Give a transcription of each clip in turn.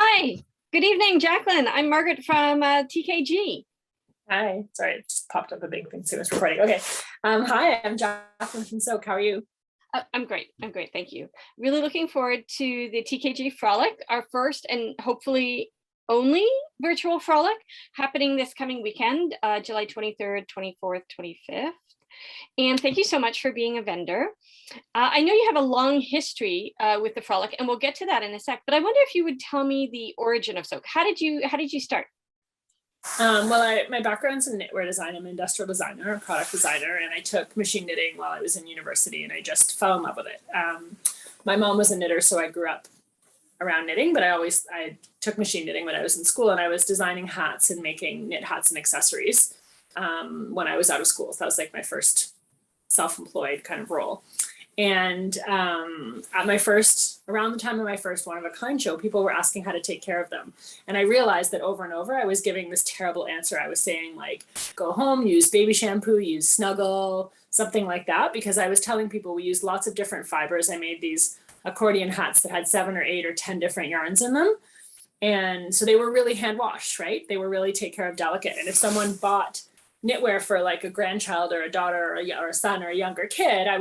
Hi, good evening, Jacqueline. I'm Margaret from TKG. Hi, sorry, it just popped up a big thing, so it's recording. Okay. Hi, I'm Jacqueline from Soak. How are you? I'm great. I'm great. Thank you. Really looking forward to the TKG Frolic, our first and hopefully only virtual frolic happening this coming weekend, July 23rd, 24th, 25th. And thank you so much for being a vendor. I know you have a long history with the frolic, and we'll get to that in a sec. But I wonder if you would tell me the origin of Soak. How did you start? My background's in knitwear design. I'm an industrial designer, a product designer, and I took machine knitting while I was in university, and I just fell in love with it. My mom was a knitter, so I grew up around knitting, but I took machine knitting when I was in school, and I was designing hats and making knit hats and accessories when I was out of school. So that was like my first self-employed kind of role. And around the time of my first one of a kind show, people were asking how to take care of them. And I realized that over and over, I was giving this terrible answer. I was saying like, go home, use baby shampoo, use Snuggle, something like that, because I was telling people we used lots of different fibers. I made these accordion hats that had 7 or 8 or 10 different yarns in them. And so they were really hand washed, right? They were really take care of delicate. And if someone bought knitwear for like a grandchild or a daughter or a son or a younger kid, I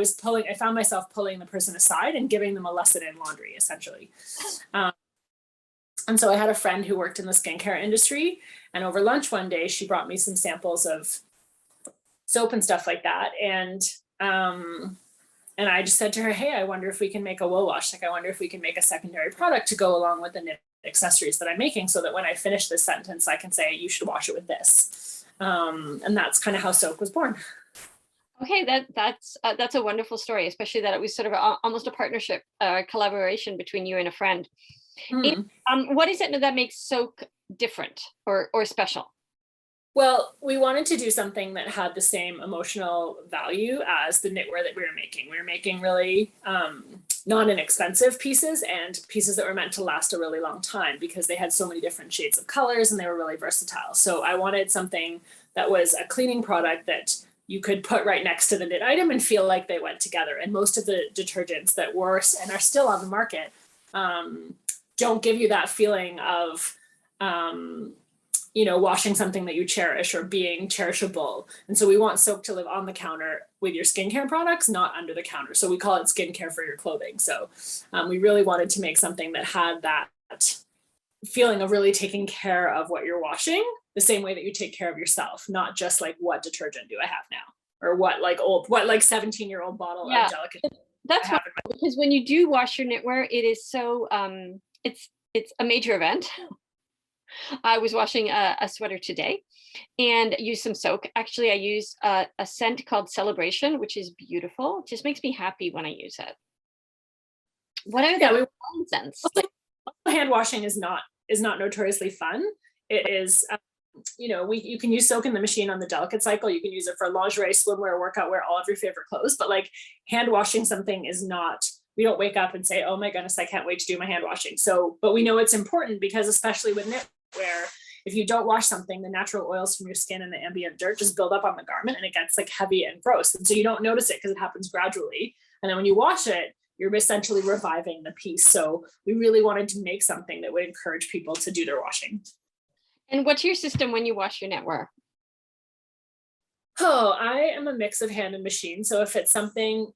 found myself pulling the person aside and giving them a lesson in laundry, essentially. And so I had a friend who worked in the skincare industry, and over lunch one day, she brought me some samples of soap and stuff like that. And I just said to her, hey, I wonder if we can make a wool wash. Like, I wonder if we can make a secondary product to go along with the knit accessories that I'm making, so that when I finish this sentence, I can say, you should wash it with this. And that's kind of how Soak was born. Okay, that's a wonderful story, especially that it was sort of almost a partnership, collaboration between you and a friend. And, what is it that makes Soak different or special? Well, we wanted to do something that had the same emotional value as the knitwear that we were making. We were making really non-inexpensive pieces and pieces that were meant to last a really long time because they had so many different shades of colors and they were really versatile. So I wanted something that was a cleaning product that you could put right next to the knit item and feel like they went together. And most of the detergents that were and are still on the market don't give you that feeling of washing something that you cherish or being cherishable. And so we want Soak to live on the counter with your skincare products, not under the counter. So we call it skincare for your clothing. So we really wanted to make something that had that feeling of really taking care of what you're washing the same way that you take care of yourself, not just like, what detergent do I have now? Or what 17-year-old bottle of delicate. That's wonderful, because when you do wash your knitwear, it is so, it's a major event. I was washing a sweater today and used some Soak. Actually, I use a scent called Celebration, which is beautiful. It just makes me happy when I use it. What are the scents? Hand washing is not notoriously fun. It is, you can use Soak in the machine on the delicate cycle. You can use it for lingerie, swimwear, workout wear, all of your favorite clothes. But like, hand washing something is not. We don't wake up and say, oh my goodness, I can't wait to do my hand washing. So, but we know it's important because especially with knitwear, if you don't wash something, the natural oils from your skin and the ambient dirt just build up on the garment and it gets like heavy and gross. And so you don't notice it because it happens gradually. And then when you wash it, you're essentially reviving the piece. So we really wanted to make something that would encourage people to do their washing. And what's your system when you wash your knitwear? Oh, I am a mix of hand and machine. So if it's something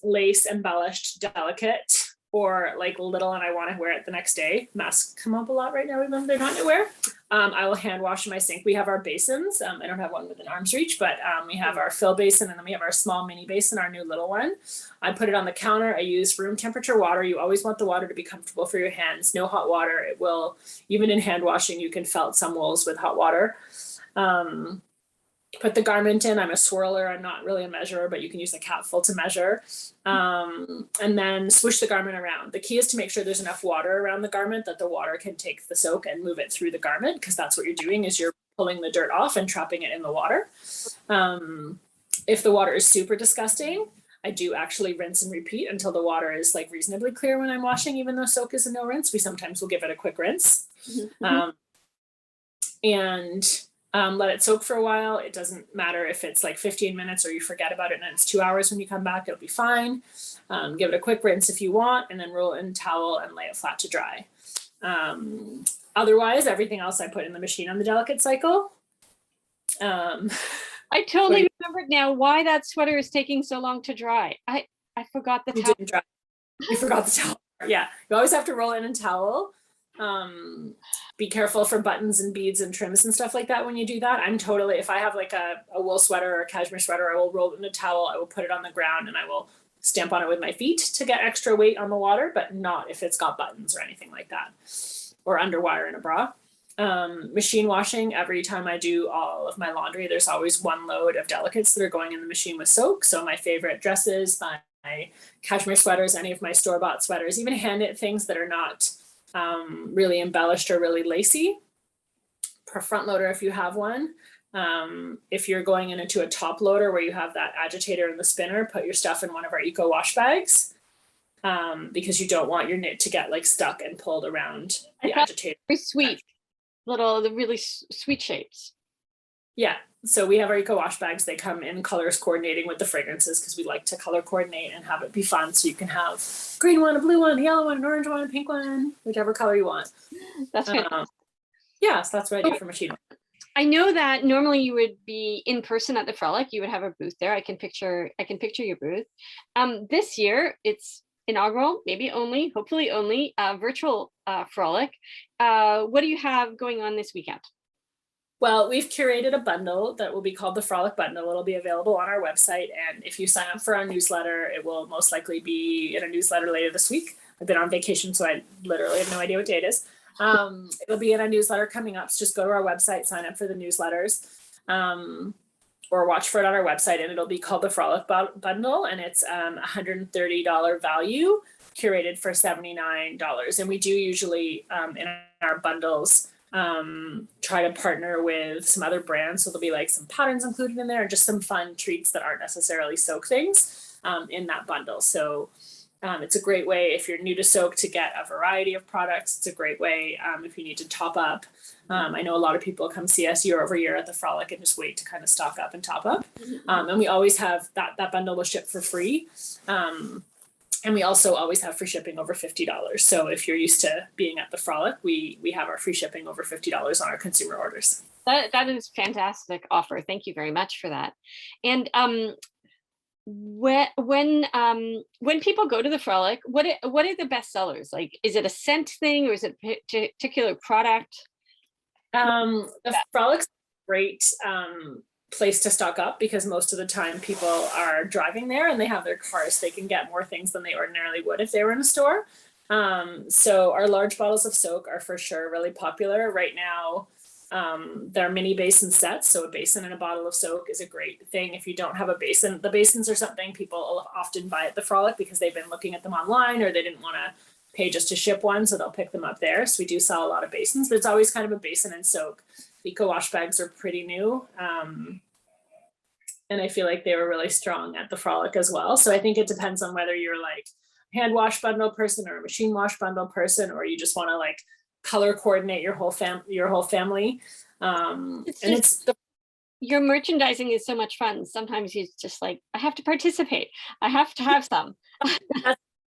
lace embellished, delicate, or like little and I want to wear it the next day, masks come up a lot right now, even they're not knitwear. I will hand wash in my sink. We have our basins. I don't have one within arm's reach, but we have our fill basin and then we have our small mini basin, our new little one. I put it on the counter. I use room temperature water. You always want the water to be comfortable for your hands. No hot water. It will, even in hand washing, you can felt some wools with hot water. Put the garment in. I'm a swirler. I'm not really a measurer, but you can use a capful to measure. And then swoosh the garment around. The key is to make sure there's enough water around the garment that the water can take the Soak and move it through the garment, because that's what you're doing, is you're pulling the dirt off and trapping it in the water. If the water is super disgusting, I do actually rinse and repeat until the water is like reasonably clear when I'm washing, even though Soak is a no rinse. We sometimes will give it a quick rinse. Let it soak for a while. It doesn't matter if it's like 15 minutes or you forget about it and it's 2 hours when you come back, it'll be fine. Give it a quick rinse if you want, and then roll it in a towel and lay it flat to dry. Otherwise, everything else I put in the machine on the delicate cycle. I totally remembered now why that sweater is taking so long to dry. I forgot the towel. You forgot the towel. Yeah, you always have to roll it in a towel. Be careful for buttons and beads and trims and stuff like that when you do that. If I have like a wool sweater or a cashmere sweater, I will roll it in a towel, I will put it on the ground, and I will stamp on it with my feet to get extra weight on the water, but not if it's got buttons or anything like that, or underwire in a bra. Machine washing, every time I do all of my laundry, there's always one load of delicates that are going in the machine with soak. So my favorite dresses, my cashmere sweaters, any of my store-bought sweaters, even hand knit things that are not really embellished or really lacy. Per front loader, if you have one. If you're going into a top loader where you have that agitator and the spinner, put your stuff in one of our eco wash bags, because you don't want your knit to get like stuck and pulled around the agitator. Very sweet, the really sweet shapes. Yeah, so we have our eco wash bags. They come in colors coordinating with the fragrances because we like to color coordinate and have it be fun. So you can have green one, a blue one, a yellow one, an orange one, a pink one, whichever color you want. That's yeah, so that's what I do for machine. I know that normally you would be in person at the Frolic. You would have a booth there. I can picture your booth. This year it's inaugural, hopefully only virtual Frolic. What do you have going on this weekend? Well, we've curated a bundle that will be called the Frolic Bundle. It'll be available on our website, and if you sign up for our newsletter, it will most likely be in a newsletter later this week. I've been on vacation, so I literally have no idea what day it is. It'll be in a newsletter coming up, so just go to our website, sign up for the newsletters, or watch for it on our website, and it'll be called the Frolic Bundle, and it's $130 value, curated for $79. And we do usually, in our bundles, try to partner with some other brands, so there'll be like some patterns included in there and just some fun treats that aren't necessarily soak things in that bundle. So it's a great way if you're new to soak to get a variety of products. It's a great way if you need to top up. I know a lot of people come see us year over year at the Frolic and just wait to kind of stock up and top up. And we always have that bundle will ship for free. And we also always have free shipping over $50. So if you're used to being at the Frolic, we have our free shipping over $50 on our consumer orders. That is a fantastic offer. Thank you very much for that. And when people go to the Frolic, what are the best sellers? Like, is it a scent thing or is it a particular product? The Frolic's great place to stock up because most of the time people are driving there and they have their cars. They can get more things than they ordinarily would if they were in a store. So our large bottles of soak are for sure really popular right now. They're mini basin sets, so a basin and a bottle of soak is a great thing. If you don't have a basin, the basins are something people often buy at the Frolic because they've been looking at them online or they didn't want to pay just to ship one, so they'll pick them up there. So we do sell a lot of basins, but it's always kind of a basin and soak. Eco wash bags are pretty new. And I feel like they were really strong at the Frolic as well. So I think it depends on whether you're like a hand wash bundle person or a machine wash bundle person, or you just want to like color coordinate your whole family. Your merchandising is so much fun. Sometimes you just like, I have to participate. I have to have some.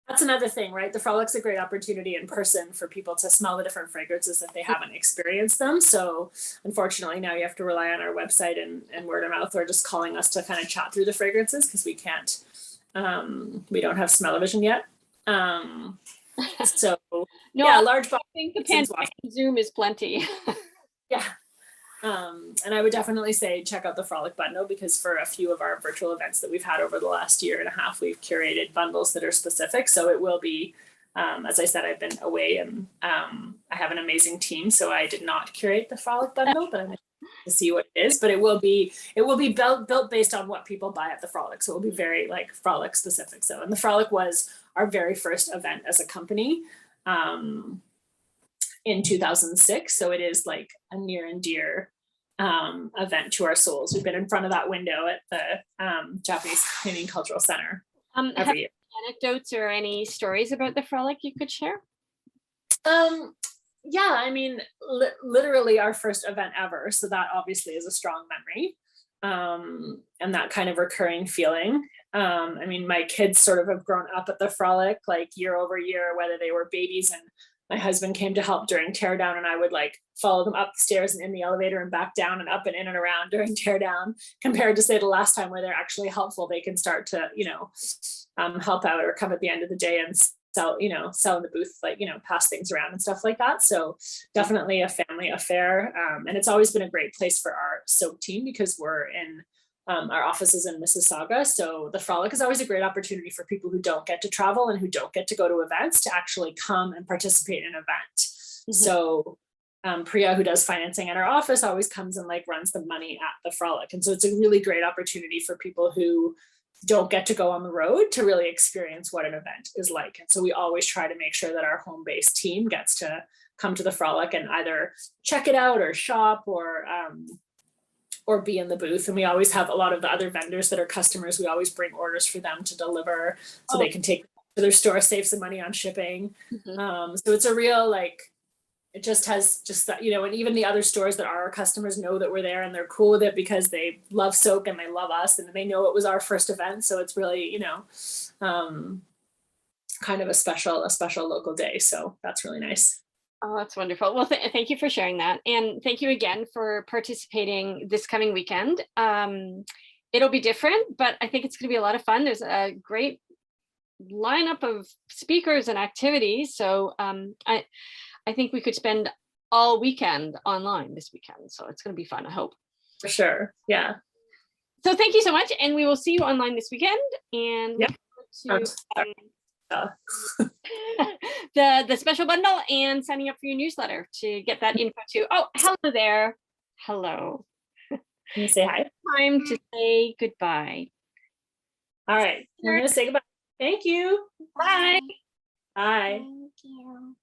That's another thing, right? The Frolic's a great opportunity in person for people to smell the different fragrances if they haven't experienced them. So unfortunately now you have to rely on our website and word of mouth or just calling us to kind of chat through the fragrances because we can't, we don't have smell-o-vision yet. So yeah, large box. I think the pandemic Zoom is plenty. Yeah. And I would definitely say check out the Frolic Bundle because for a few of our virtual events that we've had over the last year and a half, we've curated bundles that are specific. So it will be, as I said, I've been away and I have an amazing team. So I did not curate the Frolic Bundle, but I'm excited to see what it is. But it will be built based on what people buy at the Frolic. So it will be very like Frolic specific. So, and the Frolic was our very first event as a company. In 2006. So it is like a near and dear event to our souls. We've been in front of that window at the Japanese Canadian Cultural Center every year. Anecdotes or any stories about the Frolic you could share? Yeah, I mean, literally our first event ever. So that obviously is a strong memory. And that kind of recurring feeling. I mean, my kids sort of have grown up at the Frolic like year over year, whether they were babies and my husband came to help during teardown, and I would like follow them up the stairs and in the elevator and back down and up and in and around during teardown, compared to say the last time where they're actually helpful. They can start to, help out or come at the end of the day and sell in the booth, like, pass things around and stuff like that. So definitely a family affair. And it's always been a great place for our soap team because we're in our offices in Mississauga. So the Frolic is always a great opportunity for people who don't get to travel and who don't get to go to events to actually come and participate in an event. Mm-hmm. So Priya, who does financing at our office, always comes and like runs the money at the Frolic. And so it's a really great opportunity for people who don't get to go on the road to really experience what an event is like. And so we always try to make sure that our home-based team gets to come to the Frolic and either check it out or shop or be in the booth. And we always have a lot of the other vendors that are customers. We always bring orders for them to deliver so they can take to their store, save some money on shipping. Mm-hmm. So it's a real, like, it just has just that, and even the other stores that are our customers know that we're there and they're cool with it because they love soak and they love us and they know it was our first event. So it's really, kind of a special local day. So that's really nice. Oh, that's wonderful. Well, thank you for sharing that. And thank you again for participating this coming weekend. It'll be different, but I think it's going to be a lot of fun. There's a great lineup of speakers and activities. So I think we could spend all weekend online this weekend. So it's going to be fun, I hope. For sure. Yeah. So thank you so much. And we will see you online this weekend. And yep. the special bundle and signing up for your newsletter to get that info too. Oh, hello there. Hello. Can you say hi? Time to say goodbye. All right. We're going to say goodbye. Thank you. Bye. Bye. Thank you.